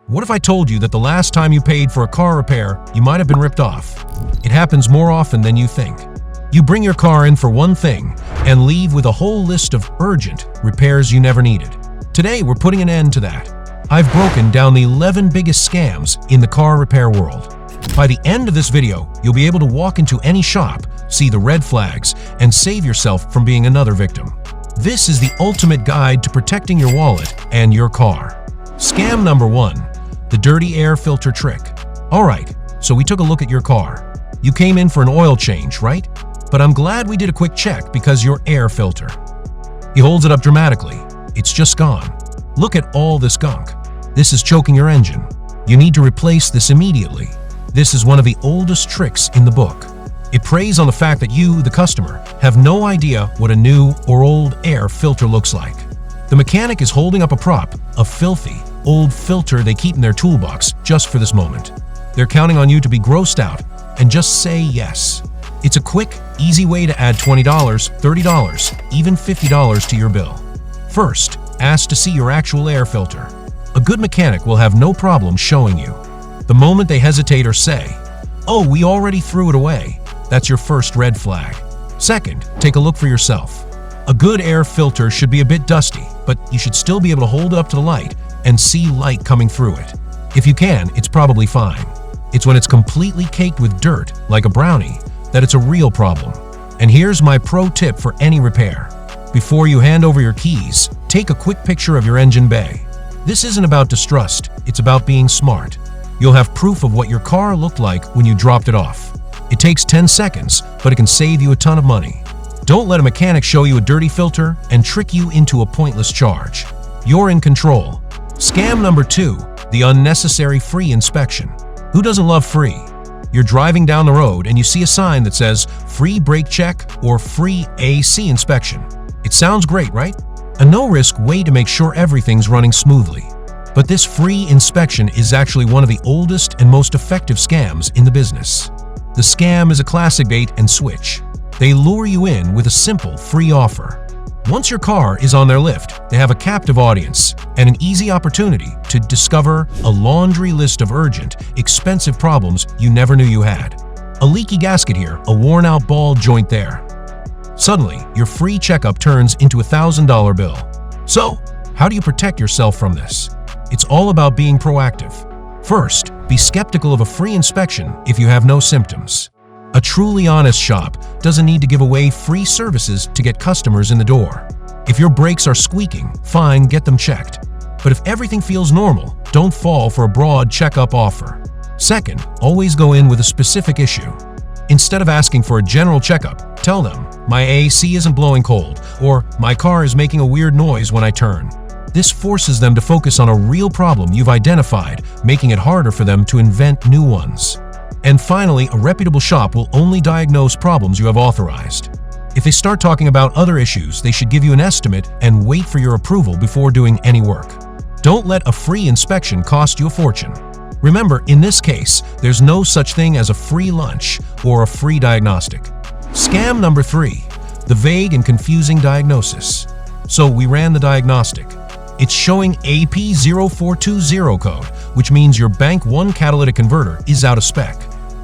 What if I told you that the last time you paid for a car repair, you might have been ripped off? It happens more often than you think. You bring your car in for one thing and leave with a whole list of urgent repairs you never needed. Today, we're putting an end to that. I've broken down the 11 biggest scams in the car repair world. By the end of this video, you'll be able to walk into any shop, see the red flags, and save yourself from being another victim. This is the ultimate guide to protecting your wallet and your car. Scam number 1. The dirty air filter trick. Alright, so we took a look at your car. You came in for an oil change, right? But I'm glad we did a quick check because your air filter. He holds it up dramatically. It's just gone. Look at all this gunk. This is choking your engine. You need to replace this immediately. This is one of the oldest tricks in the book. It preys on the fact that you, the customer, have no idea what a new or old air filter looks like. The mechanic is holding up a prop, a filthy, old filter they keep in their toolbox just for this moment. They're counting on you to be grossed out and just say yes. It's a quick, easy way to add $20, $30, even $50 to your bill. First, ask to see your actual air filter. A good mechanic will have no problem showing you. The moment they hesitate or say, "Oh, we already threw it away," that's your first red flag. Second, take a look for yourself. A good air filter should be a bit dusty, but you should still be able to hold it up to the light and see light coming through it. If you can, it's probably fine. It's when it's completely caked with dirt, like a brownie, that it's a real problem. And here's my pro tip for any repair. Before you hand over your keys, take a quick picture of your engine bay. This isn't about distrust, it's about being smart. You'll have proof of what your car looked like when you dropped it off. It takes 10 seconds, but it can save you a ton of money. Don't let a mechanic show you a dirty filter and trick you into a pointless charge. You're in control. Scam number 2, the unnecessary free inspection. Who doesn't love free? You're driving down the road and you see a sign that says free brake check or free AC inspection. It sounds great, right? A no-risk way to make sure everything's running smoothly. But this free inspection is actually one of the oldest and most effective scams in the business. The scam is a classic bait and switch. They lure you in with a simple free offer. Once your car is on their lift, they have a captive audience and an easy opportunity to discover a laundry list of urgent, expensive problems you never knew you had. A leaky gasket here, a worn-out ball joint there. Suddenly, your free checkup turns into a $1,000 bill. So, how do you protect yourself from this? It's all about being proactive. First, be skeptical of a free inspection if you have no symptoms. A truly honest shop doesn't need to give away free services to get customers in the door. If your brakes are squeaking, fine, get them checked. But if everything feels normal, don't fall for a broad checkup offer. Second, always go in with a specific issue. Instead of asking for a general checkup, tell them, "My AC isn't blowing cold," or "My car is making a weird noise when I turn." This forces them to focus on a real problem you've identified, making it harder for them to invent new ones. And finally, a reputable shop will only diagnose problems you have authorized. If they start talking about other issues, they should give you an estimate and wait for your approval before doing any work. Don't let a free inspection cost you a fortune. Remember, in this case, there's no such thing as a free lunch or a free diagnostic. Scam number 3, the vague and confusing diagnosis. So we ran the diagnostic. It's showing AP0420 code, which means your Bank 1 catalytic converter is out of spec.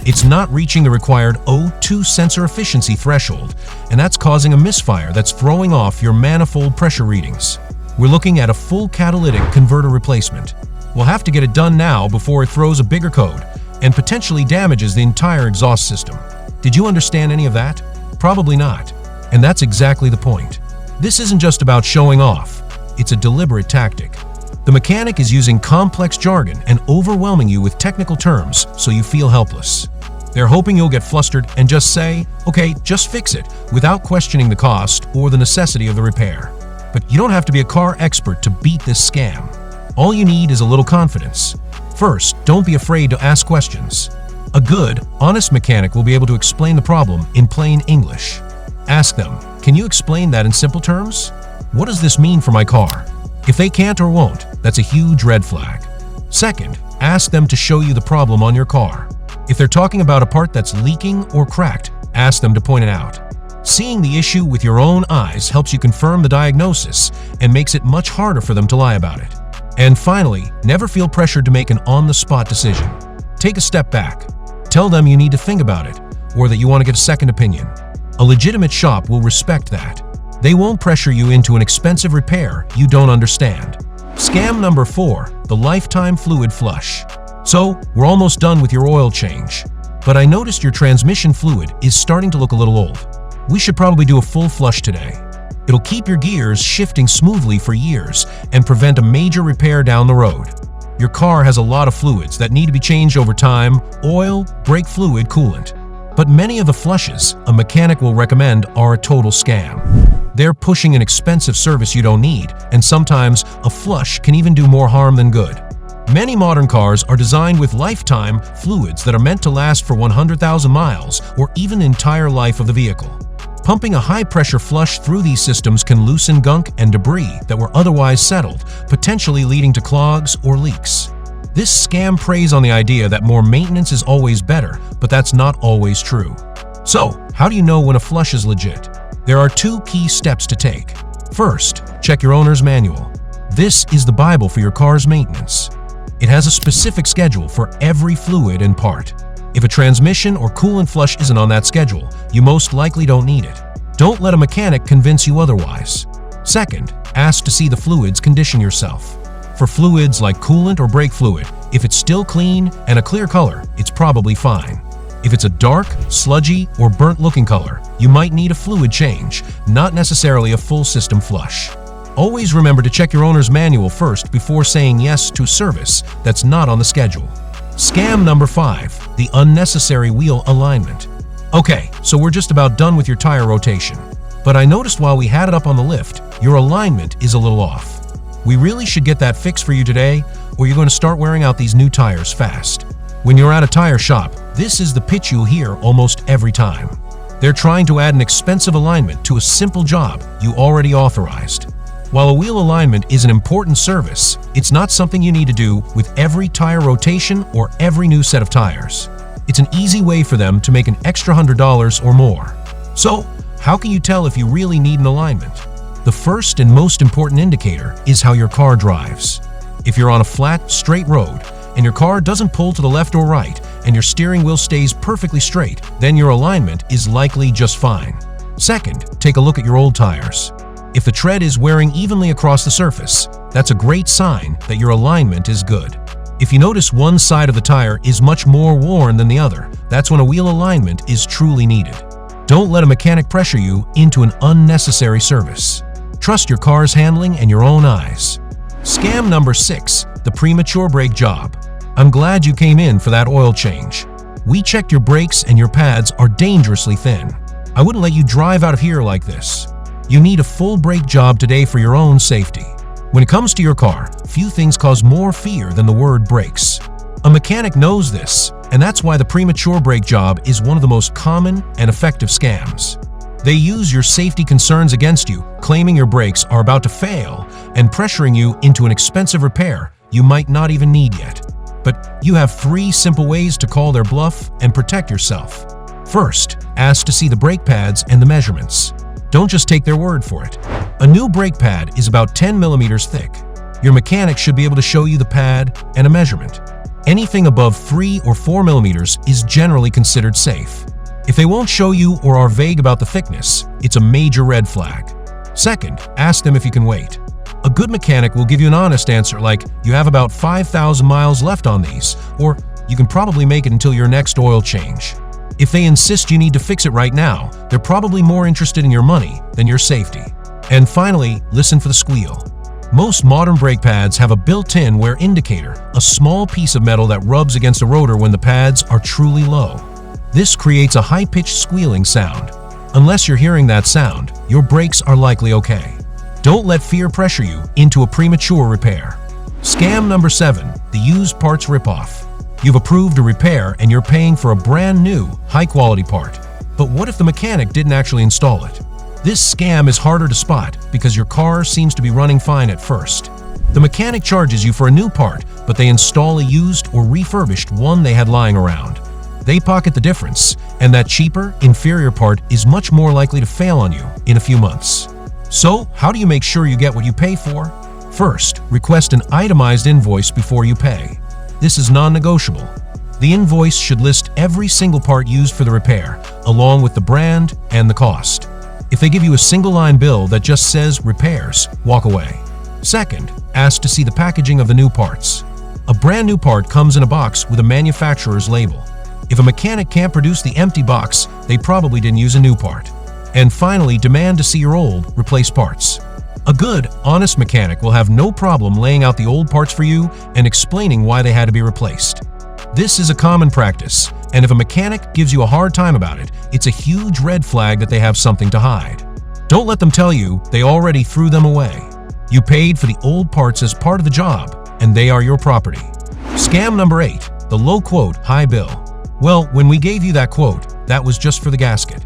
It's not reaching the required O2 sensor efficiency threshold, and that's causing a misfire that's throwing off your manifold pressure readings. We're looking at a full catalytic converter replacement. We'll have to get it done now before it throws a bigger code and potentially damages the entire exhaust system. Did you understand any of that? Probably not. And that's exactly the point. This isn't just about showing off. It's a deliberate tactic. The mechanic is using complex jargon and overwhelming you with technical terms so you feel helpless. They're hoping you'll get flustered and just say, "Okay, just fix it," without questioning the cost or the necessity of the repair. But you don't have to be a car expert to beat this scam. All you need is a little confidence. First, don't be afraid to ask questions. A good, honest mechanic will be able to explain the problem in plain English. Ask them, "Can you explain that in simple terms? What does this mean for my car?" If they can't or won't, that's a huge red flag. Second, ask them to show you the problem on your car. If they're talking about a part that's leaking or cracked, ask them to point it out. Seeing the issue with your own eyes helps you confirm the diagnosis and makes it much harder for them to lie about it. And finally, never feel pressured to make an on-the-spot decision. Take a step back. Tell them you need to think about it, or that you want to get a second opinion. A legitimate shop will respect that. They won't pressure you into an expensive repair you don't understand. Scam number 4, the lifetime fluid flush. So, we're almost done with your oil change. But I noticed your transmission fluid is starting to look a little old. We should probably do a full flush today. It'll keep your gears shifting smoothly for years and prevent a major repair down the road. Your car has a lot of fluids that need to be changed over time: oil, brake fluid, coolant. But many of the flushes a mechanic will recommend are a total scam. They're pushing an expensive service you don't need, and sometimes a flush can even do more harm than good. Many modern cars are designed with lifetime fluids that are meant to last for 100,000 miles or even the entire life of the vehicle. Pumping a high-pressure flush through these systems can loosen gunk and debris that were otherwise settled, potentially leading to clogs or leaks. This scam preys on the idea that more maintenance is always better, but that's not always true. So, how do you know when a flush is legit? There are 2 key steps to take. First, check your owner's manual. This is the Bible for your car's maintenance. It has a specific schedule for every fluid and part. If a transmission or coolant flush isn't on that schedule, you most likely don't need it. Don't let a mechanic convince you otherwise. Second, ask to see the fluid's condition yourself. For fluids like coolant or brake fluid, if it's still clean and a clear color, it's probably fine. If it's a dark, sludgy, or burnt-looking color, you might need a fluid change, not necessarily a full system flush. Always remember to check your owner's manual first before saying yes to service that's not on the schedule. Scam number 5, the unnecessary wheel alignment. Okay, so we're just about done with your tire rotation. But I noticed while we had it up on the lift, your alignment is a little off. We really should get that fixed for you today, or you're going to start wearing out these new tires fast. When you're at a tire shop, this is the pitch you'll hear almost every time. They're trying to add an expensive alignment to a simple job you already authorized. While a wheel alignment is an important service, it's not something you need to do with every tire rotation or every new set of tires. It's an easy way for them to make an extra $100 or more. So, how can you tell if you really need an alignment? The first and most important indicator is how your car drives. If you're on a flat, straight road, and your car doesn't pull to the left or right, and your steering wheel stays perfectly straight, then your alignment is likely just fine. Second, take a look at your old tires. If the tread is wearing evenly across the surface, that's a great sign that your alignment is good. If you notice one side of the tire is much more worn than the other, that's when a wheel alignment is truly needed. Don't let a mechanic pressure you into an unnecessary service. Trust your car's handling and your own eyes. Scam number 6, the premature brake job. I'm glad you came in for that oil change. We checked your brakes and your pads are dangerously thin. I wouldn't let you drive out of here like this. You need a full brake job today for your own safety. When it comes to your car, few things cause more fear than the word brakes. A mechanic knows this, and that's why the premature brake job is one of the most common and effective scams. They use your safety concerns against you, claiming your brakes are about to fail and pressuring you into an expensive repair you might not even need yet. But you have 3 simple ways to call their bluff and protect yourself. First, ask to see the brake pads and the measurements. Don't just take their word for it. A new brake pad is about 10 millimeters thick. Your mechanic should be able to show you the pad and a measurement. Anything above 3 or 4 millimeters is generally considered safe. If they won't show you or are vague about the thickness, it's a major red flag. Second, ask them if you can wait. A good mechanic will give you an honest answer like, you have about 5,000 miles left on these, or you can probably make it until your next oil change. If they insist you need to fix it right now, they're probably more interested in your money than your safety. And finally, listen for the squeal. Most modern brake pads have a built-in wear indicator, a small piece of metal that rubs against a rotor when the pads are truly low. This creates a high-pitched squealing sound. Unless you're hearing that sound, your brakes are likely okay. Don't let fear pressure you into a premature repair. Scam number 7, the used parts ripoff. You've approved a repair and you're paying for a brand new, high-quality part. But what if the mechanic didn't actually install it? This scam is harder to spot because your car seems to be running fine at first. The mechanic charges you for a new part, but they install a used or refurbished one they had lying around. They pocket the difference, and that cheaper, inferior part is much more likely to fail on you in a few months. So, how do you make sure you get what you pay for? First, request an itemized invoice before you pay. This is non-negotiable. The invoice should list every single part used for the repair, along with the brand and the cost. If they give you a single-line bill that just says repairs, walk away. Second, ask to see the packaging of the new parts. A brand new part comes in a box with a manufacturer's label. If a mechanic can't produce the empty box, they probably didn't use a new part. And finally, demand to see your old, replaced parts. A good, honest mechanic will have no problem laying out the old parts for you and explaining why they had to be replaced. This is a common practice, and if a mechanic gives you a hard time about it, it's a huge red flag that they have something to hide. Don't let them tell you they already threw them away. You paid for the old parts as part of the job, and they are your property. Scam number 8, the low quote, high bill. Well, when we gave you that quote, that was just for the gasket.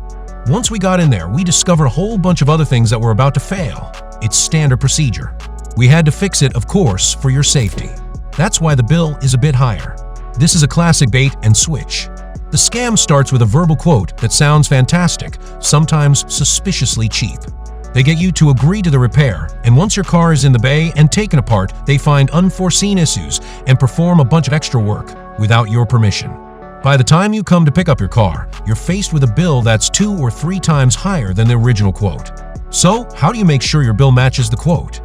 Once we got in there, we discovered a whole bunch of other things that were about to fail. It's standard procedure. We had to fix it, of course, for your safety. That's why the bill is a bit higher. This is a classic bait and switch. The scam starts with a verbal quote that sounds fantastic, sometimes suspiciously cheap. They get you to agree to the repair, and once your car is in the bay and taken apart, they find unforeseen issues and perform a bunch of extra work without your permission. By the time you come to pick up your car, you're faced with a bill that's 2 or 3 times higher than the original quote. So, how do you make sure your bill matches the quote?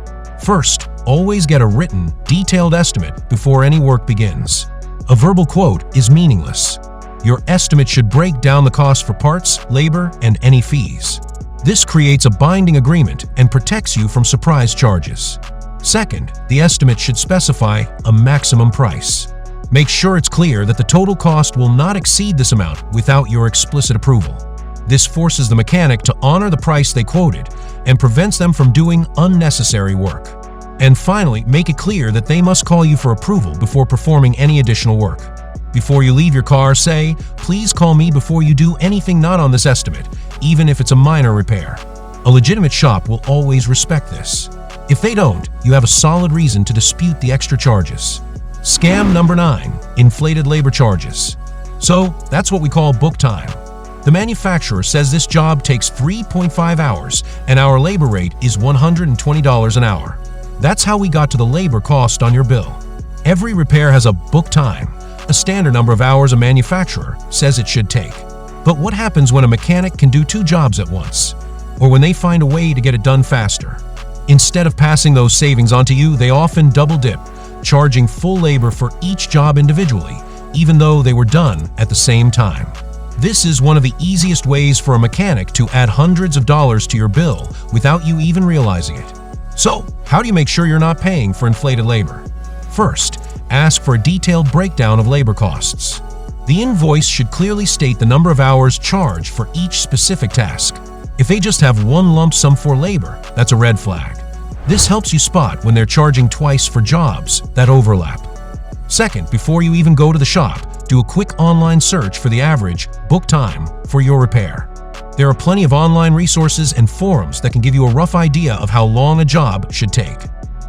First, always get a written, detailed estimate before any work begins. A verbal quote is meaningless. Your estimate should break down the cost for parts, labor, and any fees. This creates a binding agreement and protects you from surprise charges. Second, the estimate should specify a maximum price. Make sure it's clear that the total cost will not exceed this amount without your explicit approval. This forces the mechanic to honor the price they quoted and prevents them from doing unnecessary work. And finally, make it clear that they must call you for approval before performing any additional work. Before you leave your car, say, "Please call me before you do anything not on this estimate, even if it's a minor repair." A legitimate shop will always respect this. If they don't, you have a solid reason to dispute the extra charges. Scam number 9, inflated labor charges. So, that's what we call book time. The manufacturer says this job takes 3.5 hours and our labor rate is $120 an hour. That's how we got to the labor cost on your bill. Every repair has a book time, a standard number of hours a manufacturer says it should take. But what happens when a mechanic can do 2 jobs at once? Or when they find a way to get it done faster? Instead of passing those savings onto you, they often double dip, charging full labor for each job individually, even though they were done at the same time. This is one of the easiest ways for a mechanic to add hundreds of dollars to your bill without you even realizing it. So, how do you make sure you're not paying for inflated labor? First, ask for a detailed breakdown of labor costs. The invoice should clearly state the number of hours charged for each specific task. If they just have one lump sum for labor, that's a red flag. This helps you spot when they're charging twice for jobs that overlap. Second, before you even go to the shop, do a quick online search for the average book time for your repair. There are plenty of online resources and forums that can give you a rough idea of how long a job should take.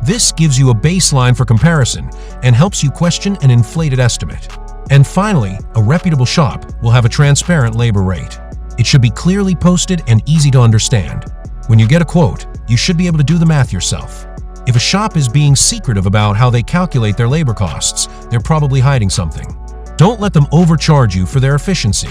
This gives you a baseline for comparison and helps you question an inflated estimate. And finally, a reputable shop will have a transparent labor rate. It should be clearly posted and easy to understand. When you get a quote, you should be able to do the math yourself. If a shop is being secretive about how they calculate their labor costs, they're probably hiding something. Don't let them overcharge you for their efficiency.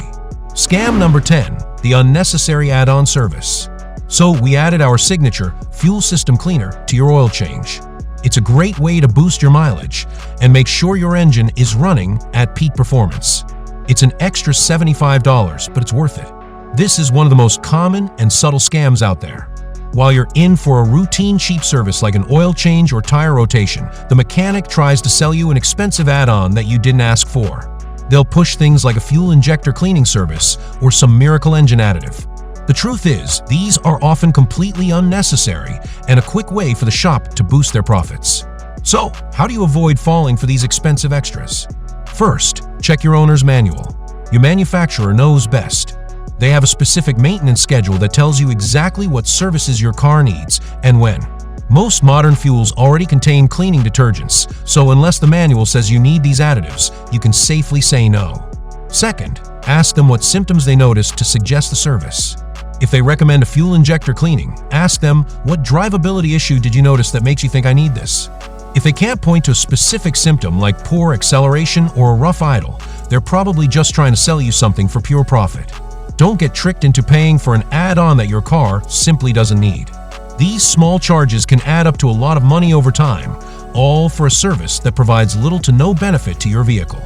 Scam number 10, the unnecessary add-on service. So we added our signature fuel system cleaner to your oil change. It's a great way to boost your mileage and make sure your engine is running at peak performance. It's an extra $75, but it's worth it. This is one of the most common and subtle scams out there. While you're in for a routine cheap service like an oil change or tire rotation, the mechanic tries to sell you an expensive add-on that you didn't ask for. They'll push things like a fuel injector cleaning service or some miracle engine additive. The truth is, these are often completely unnecessary and a quick way for the shop to boost their profits. So, how do you avoid falling for these expensive extras? First, check your owner's manual. Your manufacturer knows best. They have a specific maintenance schedule that tells you exactly what services your car needs and when. Most modern fuels already contain cleaning detergents, so unless the manual says you need these additives, you can safely say no. Second, ask them what symptoms they noticed to suggest the service. If they recommend a fuel injector cleaning, ask them, what drivability issue did you notice that makes you think I need this? If they can't point to a specific symptom like poor acceleration or a rough idle, they're probably just trying to sell you something for pure profit. Don't get tricked into paying for an add-on that your car simply doesn't need. These small charges can add up to a lot of money over time, all for a service that provides little to no benefit to your vehicle.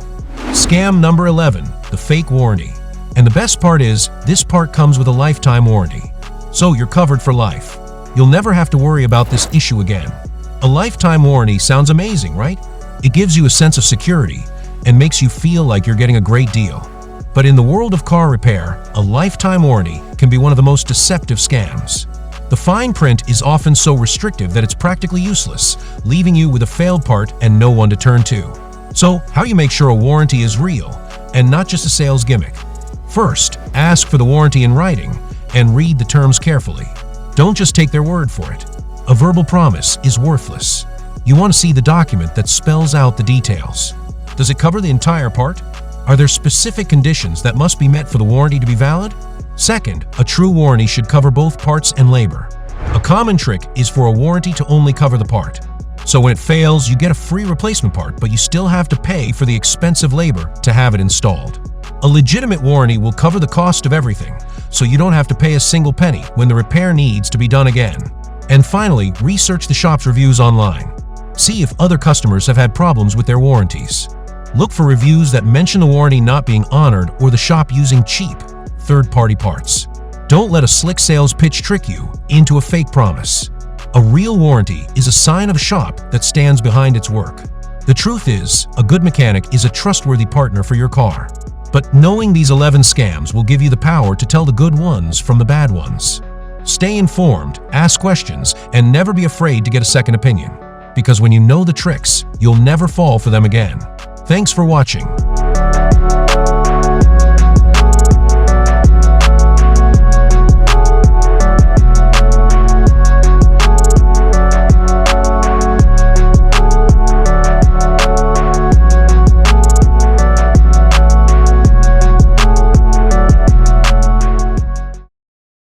Scam number 11, the fake warranty. And the best part is, this part comes with a lifetime warranty. So you're covered for life. You'll never have to worry about this issue again. A lifetime warranty sounds amazing, right? It gives you a sense of security and makes you feel like you're getting a great deal. But in the world of car repair, a lifetime warranty can be one of the most deceptive scams. The fine print is often so restrictive that it's practically useless, leaving you with a failed part and no one to turn to. So, how do you make sure a warranty is real and not just a sales gimmick? First, ask for the warranty in writing and read the terms carefully. Don't just take their word for it. A verbal promise is worthless. You want to see the document that spells out the details. Does it cover the entire part? Are there specific conditions that must be met for the warranty to be valid? Second, a true warranty should cover both parts and labor. A common trick is for a warranty to only cover the part. So when it fails, you get a free replacement part, but you still have to pay for the expensive labor to have it installed. A legitimate warranty will cover the cost of everything, so you don't have to pay a single penny when the repair needs to be done again. And finally, research the shop's reviews online. See if other customers have had problems with their warranties. Look for reviews that mention the warranty not being honored or the shop using cheap, third-party parts. Don't let a slick sales pitch trick you into a fake promise. A real warranty is a sign of a shop that stands behind its work. The truth is, a good mechanic is a trustworthy partner for your car. But knowing these 11 scams will give you the power to tell the good ones from the bad ones. Stay informed, ask questions, and never be afraid to get a second opinion. Because when you know the tricks, you'll never fall for them again. Thanks for watching.